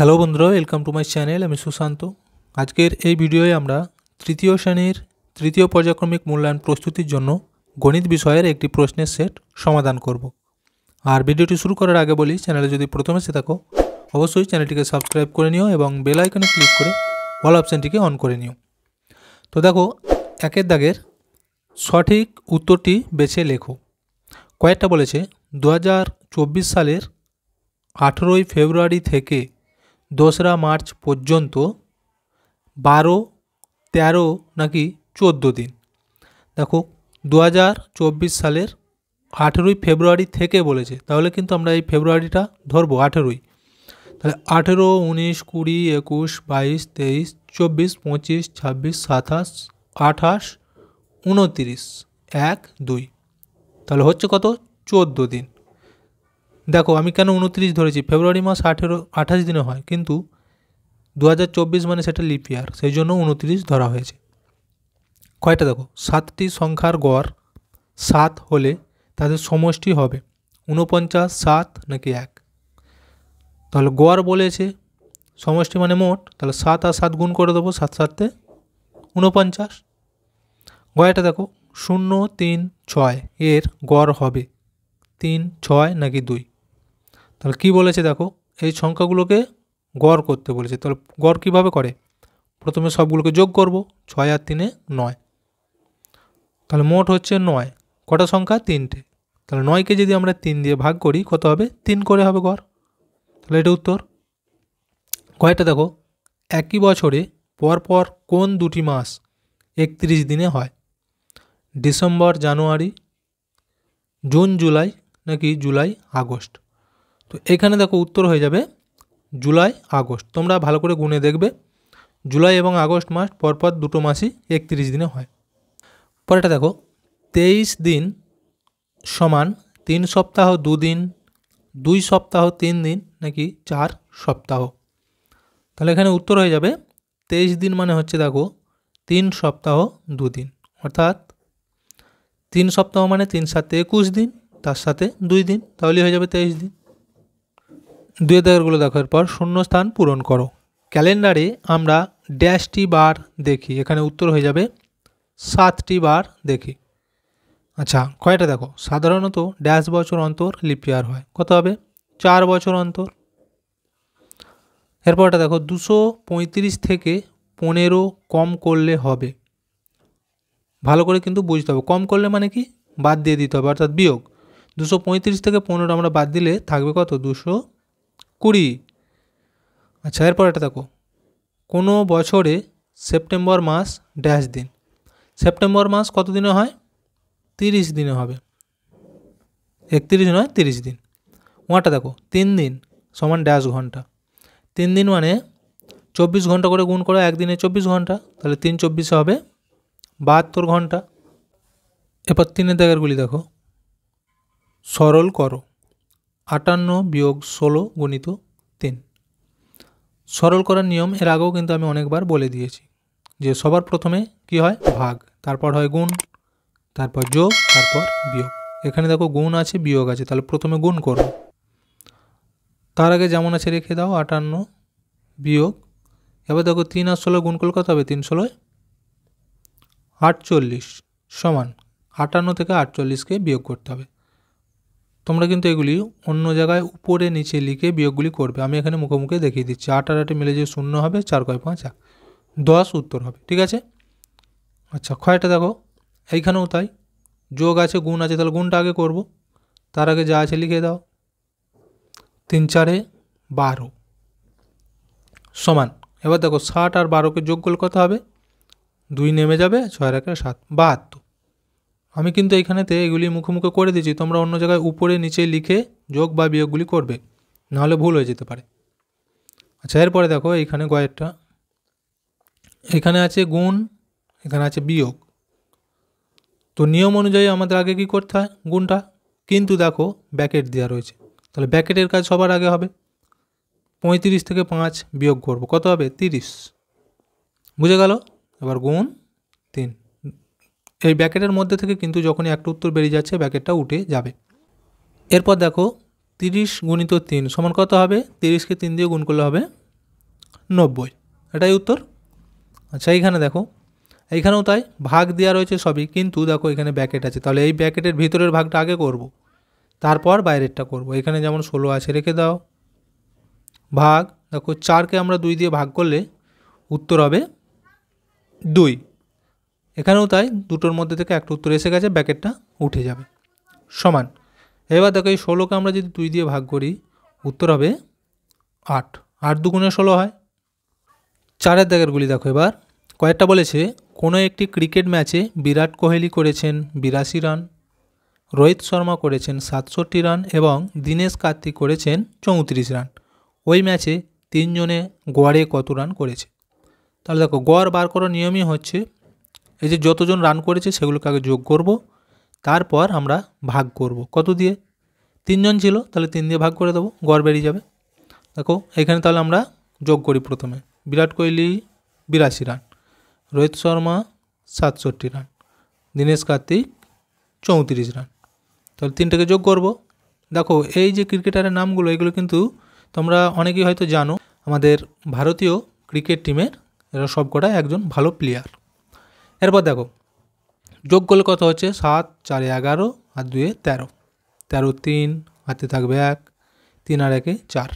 Hello বন্ধুরা, welcome to my channel. আমি সুশান্ত। আজকের এই ভিডিওয়ে আমরা তৃতীয় শ্রেণীর তৃতীয় পর্যায়ক্রমিক মূল্যায়ন প্রস্তুতির জন্য গণিত বিষয়ের একটি প্রশ্নের সেট সমাধান করব। আর ভিডিওটি শুরু করার আগে বলি, চ্যানেলে যদি প্রথমে এসে থাকো অবশ্যই চ্যানেলটিকে সাবস্ক্রাইব করে নিও এবং বেল আইকনে ক্লিক করে অল অপশানটিকে অন করে নিও। তো দেখো, একের দাগের সঠিক উত্তরটি বেছে লেখো। কয়েকটা বলেছে 2024 সালের 18ই ফেব্রুয়ারি থেকে 2রা মার্চ পর্যন্ত 12, 13 নাকি 14 দিন। দেখো, 2024 সালের 18ই ফেব্রুয়ারি থেকে বলেছে, তাহলে কিন্তু আমরা এই ফেব্রুয়ারিটা ধরবো 18ই। তাহলে 18, 19, 20, 21, 22, 23, 24, 25, 26, 27, 28, 29, 1, 2, তাহলে হচ্ছে কত? 14 দিন। দেখো, আমি কেন 29 ধরেছি? ফেব্রুয়ারি মাস 28 দিনে হয়, কিন্তু 2024 মানে সেটা লিপ ইয়ার, সেই জন্য 29 ধরা হয়েছে। কয়টা দেখো, 7টি সংখ্যার গড় 7 হলে তাদের সমষ্টি হবে 49, 7 নাকি 1। তাহলে গড় বলেছে, সমষ্টি মানে মোট, তাহলে 7 আর 7 গুণ করে দেবো, 7 7 49। গয়টা দেখো, 0, 3, 6 এর গড় হবে 3, 6 নাকি 2। তাহলে কি বলেছে দেখো, এই সংখ্যাগুলোকে গড় করতে বলেছে। তাহলে গড় কীভাবে করে? প্রথমে সবগুলোকে যোগ করব, 6 আর 3 9, তাহলে মোট হচ্ছে 9। কটা সংখ্যা? 3টে। তাহলে 9কে যদি আমরা 3 দিয়ে ভাগ করি কত হবে? 3 করে হবে গড়। তাহলে এটা উত্তর। কয়টা দেখো, একই বছরে পরপর কোন দুটি মাস 31 দিনে হয়? ডিসেম্বর জানুয়ারি, জুন জুলাই নাকি জুলাই আগস্ট। তো এখানে দেখো উত্তর হয়ে যাবে জুলাই আগস্ট। তোমরা ভালো করে গুনে দেখবে, জুলাই এবং আগস্ট মাস পরপর দুটো মাসই 31 দিনে হয়। পরেটা দেখো, 23 দিন সমান 3 সপ্তাহ 2 দিন, 2 সপ্তাহ 3 দিন নাকি 4 সপ্তাহ। তাহলে এখানে উত্তর হয়ে যাবে 23 দিন মানে হচ্ছে দেখো 3 সপ্তাহ 2 দিন, অর্থাৎ 3 সপ্তাহ মানে 3 7 21 দিন, তার সাথে 2 দিন, তাহলে হয়ে যাবে 23 দিন। দুই দাগেরগুলো দেখার পর শূন্যস্থান পূরণ করো। ক্যালেন্ডারে আমরা ড্যাশটি বার দেখি, এখানে উত্তর হয়ে যাবে 7টি বার দেখি। আচ্ছা, কয়টা দেখো, সাধারণত ড্যাশ বছর অন্তর লিপ ইয়ার হয়, কত হবে? 4 বছর অন্তর। এরপরটা দেখো, 235 থেকে 15 কম করলে হবে। ভালো করে কিন্তু বুঝতে হবে, কম করলে মানে কি? বাদ দিয়ে দিতে হবে, অর্থাৎ বিয়োগ। 235 থেকে 15 আমরা বাদ দিলে থাকবে কত? 220। আচ্ছা, এরপর এটা দেখো, কোনো বছরে সেপ্টেম্বর মাস ড্যাশ দিন। সেপ্টেম্বর মাস কত দিনে হয়? 30 দিনে হবে, 31 নয় 30 দিন। ওয়াটা দেখো, 3 দিন সমান ড্যাশ ঘন্টা। 3 দিন মানে 24 ঘন্টা করে গুণ করো, একদিনে 24 ঘন্টা, তাহলে 3 24 হবে 72 ঘন্টা। এরপর 3 দাগেরগুলি দেখো, সরল করো। 58 বিয়োগ 16 গুণিত 3। সরল করার নিয়ম এর আগেও কিন্তু আমি অনেকবার বলে দিয়েছি, যে সবার প্রথমে কি হয়? ভাগ, তারপর হয় গুণ, তারপর যোগ, তারপর বিয়োগ। এখানে দেখো গুণ আছে বিয়োগ আছে, তাহলে প্রথমে গুণ করো, তার আগে যেমন আছে রেখে দাও 58 বিয়োগ। এবার দেখো 3 আর 16 গুণ করলে কত হবে? 3 16 48 সমান 58 থেকে 48কে বিয়োগ করতে হবে। তোমরা কিন্তু এগুলি অন্য জায়গায় উপরে নিচে লিখে বিয়োগগুলি করবে, আমি এখানে মুখে মুখে দেখিয়ে দিচ্ছি। 8 আর 8 মিলে যে 0 হবে, 4 × 5 = 10 উত্তর হবে, ঠিক আছে। আচ্ছা, ক্ষয়টা দেখো, এইখানেও তাই, যোগ আছে গুণ আছে, তাহলে গুণটা আগে করব, তার আগে যা আছে লিখে দাও। 3 4 12 সমান, এবার দেখো 60 আর 12কে যোগ করলে কত হবে? 2 নেমে যাবে, 6 আর 1 7, 72। আমি কিন্তু এইখানেতে এগুলি মুখে মুখে করে দিচ্ছি, তোমরা অন্য জায়গায় উপরে নিচে লিখে যোগ বা বিয়োগগুলি করবে, নাহলে ভুল হয়ে যেতে পারে। আচ্ছা, এরপরে দেখো এইখানে গয়েরটা, এখানে আছে গুণ, এখানে আছে বিয়োগ। তো নিয়ম অনুযায়ী আমাদের আগে কি করতে হয়? গুণটা, কিন্তু দেখো ব্যাকেট দেওয়া রয়েছে, তাহলে ব্যাকেটের কাজ সবার আগে হবে। 35 থেকে 5 বিয়োগ করব, কত হবে? 30। বুঝে গেল? এবার গুণ 3। এই ব্যাকেটের মধ্যে থেকে কিন্তু যখনই একটা উত্তর বেরিয়ে যাচ্ছে ব্যাকেটটা উঠে যাবে। এরপর দেখো 30 গুণিত 3 সমান কত হবে? 30কে 3 দিয়ে গুণ করলে হবে 90, এটাই উত্তর। আচ্ছা এইখানে দেখো, এইখানেও তাই, ভাগ দেওয়া রয়েছে সবই, কিন্তু দেখো এখানে ব্র্যাকেট আছে, তাহলে এই ব্র্যাকেটের ভিতরের ভাগটা আগে করব, তারপর বাইরেরটা করব। এখানে যেমন 16 আছে রেখে দাও, ভাগ, দেখো 4কে আমরা 2 দিয়ে ভাগ করলে উত্তর হবে 2। এখানেও তাই, দুটোর মধ্যে থেকে একটা উত্তর এসে গেছে, ব্র্যাকেটটা উঠে যাবে, সমান। এবার দেখো এই 16কে আমরা যদি 2 দিয়ে ভাগ করি উত্তর হবে 8, 8 দুগুণে 16 হয়। 4এর দাগেরগুলি দেখো এবার, কয়েকটা বলেছে কোনো একটি ক্রিকেট ম্যাচে বিরাট কোহলি করেছেন 82 রান, রোহিত শর্মা করেছেন 67 রান এবং দীনেশ কার্তিক করেছেন 34 রান। ওই ম্যাচে 3 জনে গড়ে কত রান করেছে? তাহলে দেখো গড় বার করার নিয়মই হচ্ছে এই যে যতজন রান করেছে সেগুলোকে আগে যোগ করব, তারপর আমরা ভাগ করব কত দিয়ে। 3 জন ছিল, তাহলে 3 দিয়ে ভাগ করে দেবো, গড় বেরিয়ে যাবে। দেখো এখানে তাহলে আমরা যোগ করি প্রথমে, Virat Kohli 82 run, Rohit Sharma 67 run, Dinesh Karthik 34 run, তাহলে 3টাকে যোগ করব। দেখো এই যে ক্রিকেটারের নামগুলো এগুলো কিন্তু তোমরা অনেকেই হয়তো জানো, আমাদের ভারতীয় ক্রিকেট টিমের এরা সবকটা একজন ভালো প্লেয়ার। এরপর দেখো যোগ করলে কত হচ্ছে, 7 4 11 আর 2 13, 13 3 হাতে থাকবে 1, 3 আর 1 4,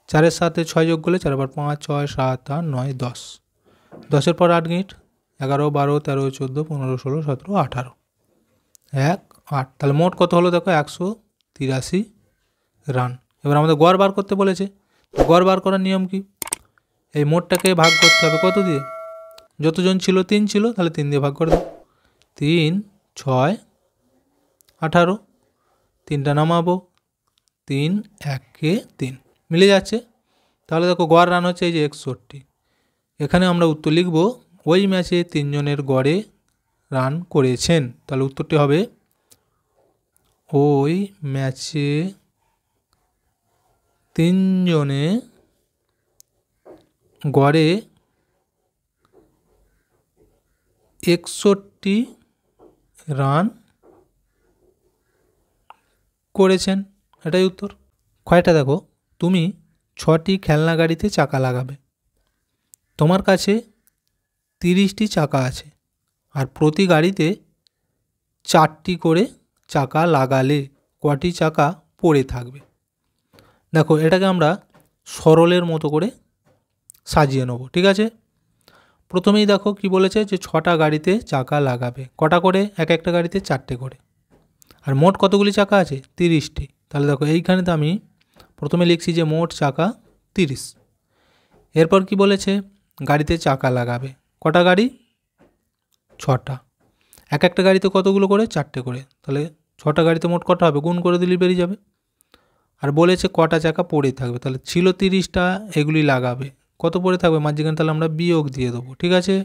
4-এর সাথে 6 যোগ করলে 4 বার 5 6 7 8 9 10, 10-এর পর 8 গিট, 11 12 13 14 15 16 17 18, 1 8, তাহলে মোট কত হলো দেখো 183 রান। এবার আমাদের গড় বার করতে বলেছে, গড় বার করার নিয়ম কি, এই মোটটাকে ভাগ করতে হবে কত দিয়ে, যতজন ছিল 3 ছিল, তাহলে 3 দিয়ে ভাগ করে দাও, 3 6 18, 3টা নামাবো, 3 1 3, মিলে যাচ্ছে। তাহলে দেখো গড় রান হচ্ছে এই যে 61। এখানে আমরা উত্তর লিখব ওই ম্যাচে 3 জনের গড়ে রান করেছেন, তাহলে উত্তরটি হবে ওই ম্যাচে 3 জনে গড়ে 61 রান করেছেন, এটাই উত্তর। কয়টা দেখো, তুমি 6টি খেলনা গাড়িতে চাকা লাগাবে, তোমার কাছে 30টি চাকা আছে, আর প্রতি গাড়িতে 4টি করে চাকা লাগালে কটি চাকা পড়ে থাকবে? দেখো এটাকে আমরা সরলের মতো করে সাজিয়ে নেব, ঠিক আছে। প্রথমেই দেখো কি বলেছে, যে 6টা গাড়িতে চাকা লাগাবে, কটা করে, এক একটা গাড়িতে 4টে করে, আর মোট কতগুলি চাকা আছে, 30টি। তাহলে দেখো এইখানে তো আমি প্রথমে লিখছি যে মোট চাকা 30। এরপর কি বলেছে, গাড়িতে চাকা লাগাবে, কটা গাড়ি, 6টা, এক একটা গাড়িতে কতগুলো করে, 4টে করে, তাহলে 6টা গাড়িতে মোট কটা হবে, গুণ করে দিলেই বেরিয়ে যাবে। আর বলেছে কটা চাকা পড়ে থাকবে, তাহলে ছিল 30টা, এগুলি লাগাবে, কত পড়ে থাকবে মাঝখানে, তাহলে আমরা বিয়োগ দিয়ে দেবো, ঠিক আছে।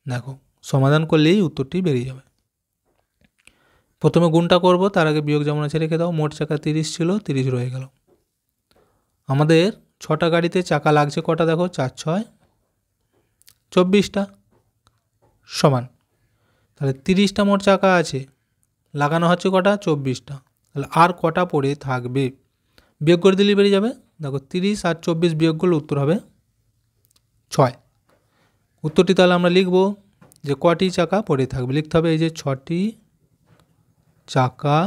দেখো সমাধান করলেই উত্তরটি বেরিয়ে যাবে। প্রথমে গুণটা করব, তার আগে বিয়োগ যেমন আছে রেখে দাও, মোট চাকা 30 ছিল, 30 রয়ে গেল। আমাদের 6টা গাড়িতে চাকা লাগছে কটা, দেখো 4 6 24টা, সমান, তাহলে 30টা মোট চাকা আছে, লাগানো হচ্ছে কটা, 24টা, তাহলে আর কটা পড়ে থাকবে, বিয়োগ করে দিলেই বেরিয়ে যাবে। দেখো 30 আর 24 বিয়োগ করলে উত্তর হবে 6। উত্তরটি তাহলে আমরা লিখব যে কটি চাকা পড়ে থাকবে, লিখতে হবে এই যে 6টি চাকা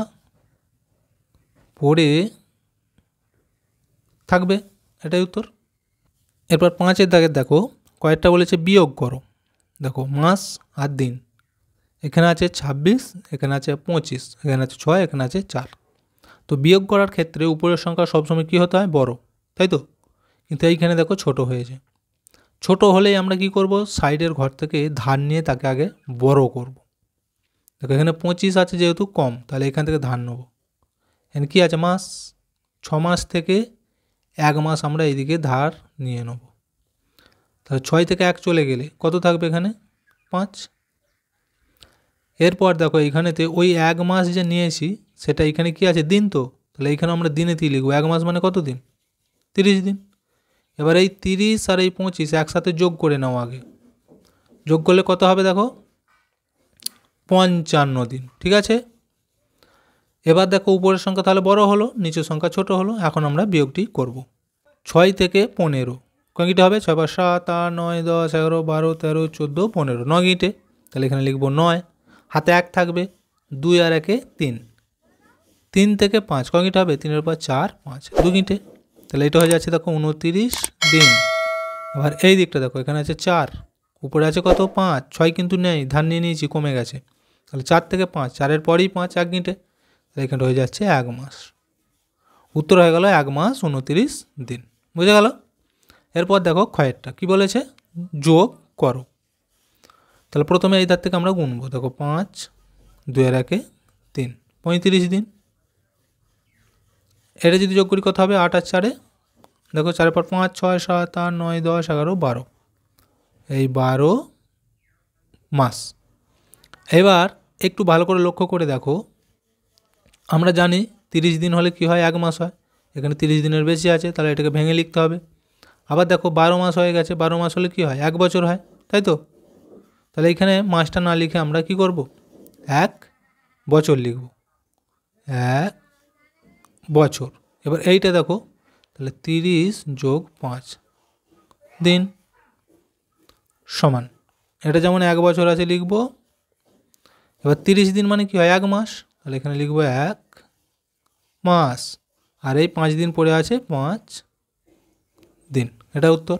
পড়ে থাকবে, এটাই উত্তর। এরপর 5-এর দাগের দেখো কয়েকটা বলেছে বিয়োগ করো, দেখো মাস আর দিন, এখানে আছে 26, এখানে আছে 25, এখানে আছে 6, এখানে আছে 4। তো বিয়োগ করার ক্ষেত্রে উপরের সংখ্যা সবসময় কী হতে হয়, বড়, তাই তো, কিন্তু এইখানে দেখো ছোট হয়েছে। ছোট হলেই আমরা কি করব, সাইডের ঘর থেকে ধার নিয়ে তাকে আগে বড় করব। দেখো এখানে 25 আছে যেহেতু কম, তাহলে এখান থেকে ধার নেব। এখানে কী আছে, মাস, 6 মাস থেকে 1 মাস আমরা এইদিকে ধার নিয়ে নেব, তাহলে 6 থেকে 1 চলে গেলে কত থাকবে, এখানে 5। এরপর দেখো এইখানেতে ওই 1 মাস যে নিয়েছি সেটা এখানে কি আছে, দিন, তো তাহলে এইখানে আমরা দিনেতেই লিখব, 1 মাস মানে কত দিন, 30 দিন। এবার এই 30 আর এই 25 একসাথে যোগ করে নাও, আগে যোগ করলে কত হবে, দেখো 55 দিন, ঠিক আছে। এবার দেখো উপরের সংখ্যা তাহলে বড় হলো, নিচের সংখ্যা ছোট হলো, এখন আমরা বিয়োগটি করব। 6 থেকে 15 কয় গিটে হবে? 6 5 7 8 9 10 11 12 13 14 15 9 গিটে। তাহলে এখানে লিখবো 9, হাতে 1 থাকবে, 2 আর 1 3, 3 থেকে 5 কয় গিটে হবে? 3 এর উপর 4 5 2 গিটে। তাহলে এটা হয়ে যাচ্ছে দেখো 29 দিন। এবার এই দিকটা দেখো, এখানে আছে 4, উপরে আছে কত? 5, 6 কিন্তু নেই, ধার নিয়ে নিয়েছি, কমে গেছে। তাহলে 4 থেকে 5, 4-এর পরেই 5, 1 গিটে। তাহলে এখানে হয়ে যাচ্ছে 1 মাস। উত্তর হয়ে গেল 1 মাস 29 দিন। বুঝে গেল? এরপর দেখো ক্ষয়েরটা কী বলেছে? যোগ করো। তাহলে প্রথমে এই ধার থেকে আমরা গুনবো। দেখো 5, 2 আর 1 3, 35 দিন। এটা যদি যোগ করি কত হবে? 8 আর 4, দেখো 4 পর 5 6 7 8 9 10 11 12, এই 12 মাস। এবার একটু ভালো করে লক্ষ্য করে দেখো, আমরা জানি 30 দিন হলে কি হয়? 1 মাস হয়। এখানে 30 দিনের বেশি আছে, তাহলে এটাকে ভেঙে লিখতে হবে। আবার দেখো 12 মাস হয়ে গেছে, 12 মাস হলে কি হয়? 1 বছর হয়, তাই তো? তাহলে এখানে মাসটা না লিখে আমরা কি করব? 1 বছর লিখব, 1 বছর। এবার এইটা দেখো, তাহলে 30 যোগ 5 দিন সমান, এটা যেমন 1 বছর আছে লিখব। এবার 30 দিন মানে কি হয়? 1 মাস, তাহলে এখানে লিখব 1 মাস। আর এই 5 দিন পড়ে আছে 5 দিন। এটা উত্তর।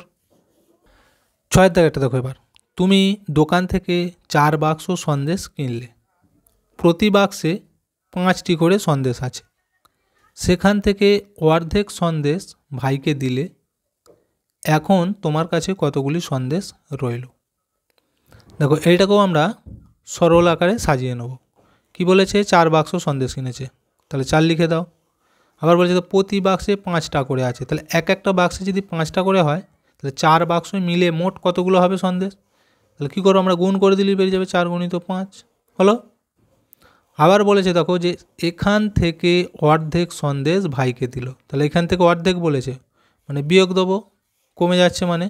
6-এর দাগেরটা দেখো। এবার তুমি দোকান থেকে 4 বাক্স সন্দেশ কিনলে, প্রতি বাক্সে 5টি করে সন্দেশ আছে। সেখান থেকে অর্ধেক সন্দেশ ভাইকে দিলে, এখন তোমার কাছে কতগুলি সন্দেশ রইল? দেখো এইটাকেও আমরা সরল আকারে সাজিয়ে নেব। কি বলেছে? 4 বাক্স সন্দেশ কিনেছে, তাহলে 4 লিখে দাও। আবার বলেছে তো প্রতি বাক্সে 5টা করে আছে, তাহলে একটা বাক্সে যদি 5টা করে হয়, তাহলে 4 বাক্স মিলে মোট কতগুলো হবে সন্দেশ? তাহলে কী করবো? আমরা গুণ করে দিলেই বেরিয়ে যাবে, 4 গুণিত 5 হলো। আবার বলেছে দেখো যে এখান থেকে অর্ধেক সন্দেশ ভাইকে দিল, তাহলে এখান থেকে অর্ধেক বলেছে মানে বিয়োগ দেবো, কমে যাচ্ছে মানে।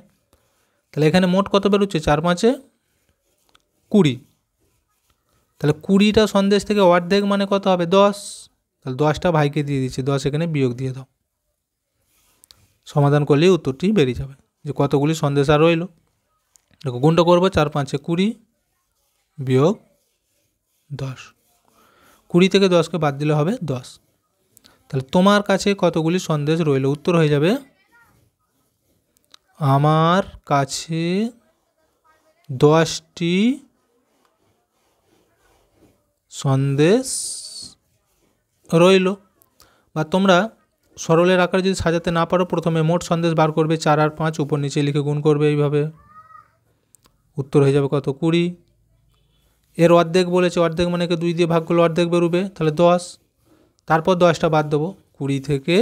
তাহলে এখানে মোট কত বেরোচ্ছে? 4 5 20। তাহলে 20টা সন্দেশ থেকে অর্ধেক মানে কত হবে? 10। তাহলে 10টা ভাইকে দিয়ে দিচ্ছে, 10 এখানে বিয়োগ দিয়ে দাও। সমাধান করলেই উত্তরটি বেরিয়ে যাবে যে কতগুলি সন্দেশ আর রইল। দেখো গুণটা করবো, 4 5 20 বিয়োগ 10। 20 থেকে 10কে বাদ দিলে হবে 10। তাহলে তোমার কাছে কতগুলি সন্দেশ রইল? উত্তর হয়ে যাবে আমার কাছে 10টি সন্দেশ রইল। বা তোমরা সরলের আকারে যদি সাজাতে না পারো, প্রথমে মোট সন্দেশ বার করবে, 4 আর 5 উপর নিচে লিখে গুণ করবে এইভাবে। উত্তর হয়ে যাবে কত? 20। এর অর্ধেক বলেছে, অর্ধেক মানে 2 দিয়ে ভাগ করলে অর্ধেক বেরোবে, তাহলে 10। তারপর 10টা বাদ দেবো, 20 থেকে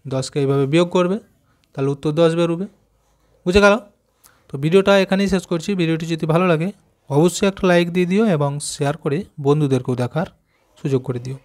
10কে এইভাবে বিয়োগ করবে, তাহলে উত্তর 10 বেরোবে। বুঝে গেল? তো ভিডিওটা এখানেই শেষ করছি। ভিডিওটি যদি ভালো লাগে অবশ্যই একটা লাইক দিয়ে দিও এবং শেয়ার করে বন্ধুদেরকেও দেখার সুযোগ করে দিও।